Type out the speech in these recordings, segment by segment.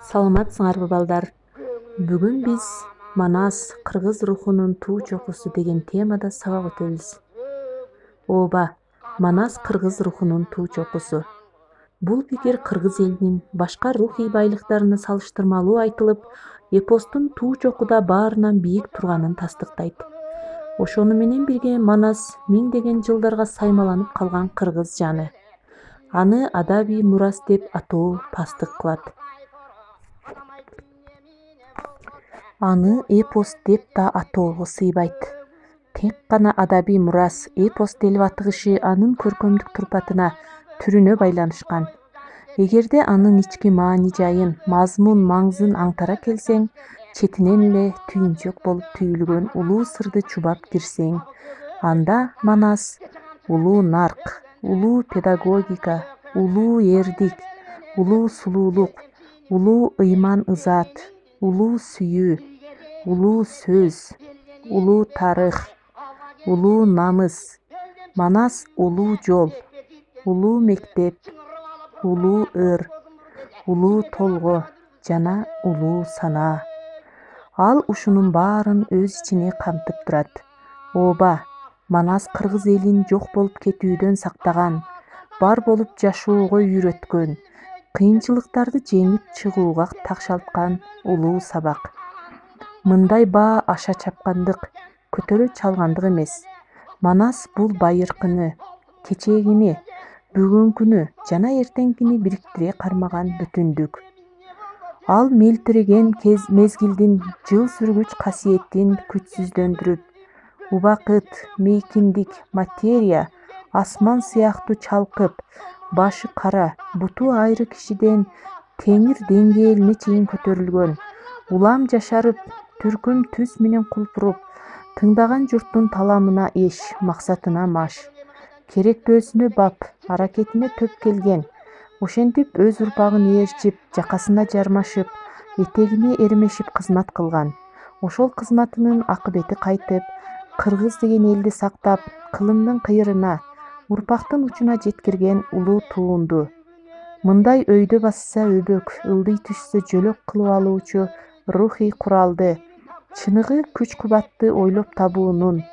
Саламатсыңарбы балдар? Бүгүн биз Манас кыргыз рухунун туу чокусу деген темада сабак өтөбүз. Ооба, Манас кыргыз рухунун туу чокусу. Бул пикир кыргыз элинин башка рухий байлыктарына салыштырмалуу айтылып, эпостун туу чокуда баарынан бийик турганын тастыктайт. Ошону менен бирге Манас миңдеген жылдарга саймаланып калган кыргыз жаны. Аны адабий мурас деп атоо пастык кылат. Аны эпос деп да атоого сыйбайт. Тек гана адабий мурас, эпос делип атыгышы анын көркөмдүк турпатына, түрүнө байланышкан. Эгерде анын ички маани жайын, мазмун маңзын аңтара келсең, четинен эле түйүнчөк болуп түйүлгөн улуу сырды чубап кирсең, анда Манас улуу нарк, улуу педагогика, улуу эрдик, улуу сулуулук, улуу ыйман ызаат, улуу сүйүү, улуу сөз, улуу тарых, улуу намыс, Манас улуу жол, улуу мектеп, улуу ыр, улуу толго жана улуу санаа. Ал ушунун баарын өз ичине камтып турат. Ооба, Манас кыргыз элин жок болуп кетүүдөн сактаган, бар болуп жашоого үйрөткөн, кыйынчылыктарды жеңип чыгууга такшалткан улуу сабак. Мындай баа аша чапкандык, көтөрө чалгандык эмес. Манас бул байыркыны, кечээгини, бүгүнкүнү жана эртеңкини бириктире кармаган бүтүндүк. Ал мелтиреген мезгилдин жыл сүргүч касиетин күчсүздөндүрүп, убакыт, мейкиндик, материя, асман сыяктуу чалкып, башы кара, буту айры кишиден теңир деңгээлине чейин көтөрүлгөн, улам жашарып, түркүм түс менен кулпуруп, тыңдаган журттун таламына эш, максатына маш, керектөөсүнө бап, аракетине төп келген, ошентип өз урпагын ээрчип, жакасына жармашып, этегине эремешип кызмат кылган. Ошол кызматынын акыбети кайтып, кыргыз деген элди сактап, кылымдын кыйырына, урпактын учуна жеткирген улуу туунду. Мындай өйдө басса өбөк, ылдый түшсө жөлөк кылып алуучу рухий куралды, чыныгы күч-кубатты ойлоп табуунун,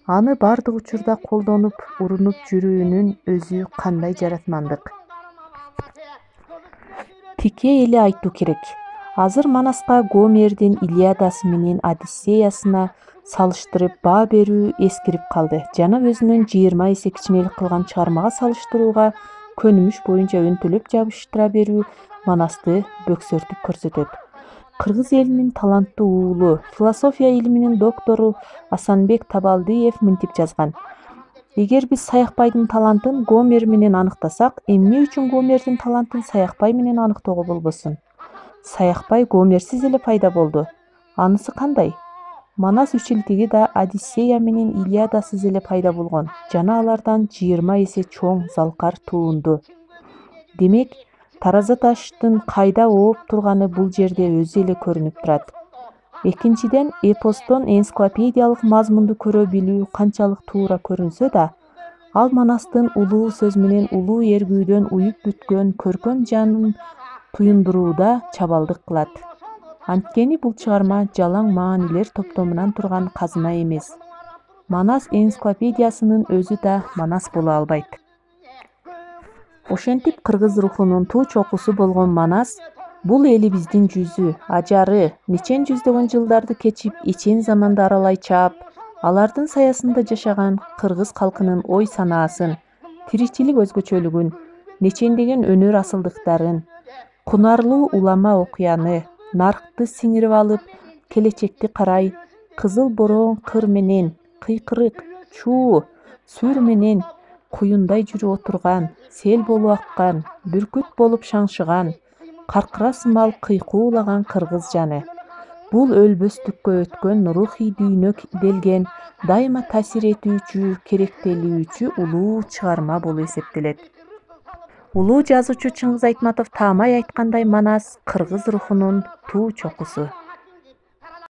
аны бардык учурда колдонуп, урунуп жүрүүнүн өзү кандай жаратмандык. Тике эле айтуу керек. Азыр Манаска Гомердин Илиадасы менен Одиссеясына салыштырып баа берүү эскирип калды жана өзүнүн 20 эсе кичинелик кылган чыгармага салыштырууга көнүмүш боюнча өнтөлөп жабыштыра берүү Манасты бөксөртүп көрсөтөт. Кыргыз элинин таланттуу уулу, философия илиминин доктору Асанбек Табалдиев мынтип жазган: эгер биз Саякбайдын талантын Гомер менен аныктасак, эмне үчүн Гомердин талантын Саякбай менен аныктоого болбосун? Саякбай Гомерсиз эле пайда болду. Анысы кандай? Манас үчилтиги да Одиссея менен Илиадасыз эле пайда болгон жана алардан 20 эсе чоң залкар туунду. Демек, тараза таштын кайда ооп турганы бул жерде өзү эле көрүнүп турат. Экинчиден, эпостон энциклопедиялык мазмунду көрө билүү канчалык туура көрүнсө да, ал Манастын улуу сөз менен улуу эргүүдөн уюп бүткөн көркөм жанын туюндурууда чабалдык кылат. Анткени бул чыгарма жалаң маанилер топтомунан турган казына эмес. Манас энциклопедиясынын өзү да Манас боло албайт. Ошентип кыргыз рухунун туу чокусу болгон Манас бул элибиздин жүзү, ажары, нечен жүздөгөн жылдарды кечип, ичен заманды аралай чаап, алардын саясында жашаган кыргыз калкынын ой санаасын, тиричилик өзгөчөлүгүн, нечендеген өнөр асылдыктарын, кунарлуу улама окуяны, наркты сиңирип алып, келечекти карай, кызыл бороон кыр менен, кыйкырык, чуу, сүр менен куюндай жүрүп отурган, сел болуп аккан, бүркүт болуп шаңшыган, каркыра сымал кыйкуулаган кыргыз жаны. Бул өлбөстүккө өткөн рухий дүйнө делген, дайыма таасир этүүчү, керектелүүчү улуу чыгарма болуп эсептелет. Улуу жазуучу Чыңгыз Айтматов таамай айткандай, Манас кыргыз рухунун туу чокусу.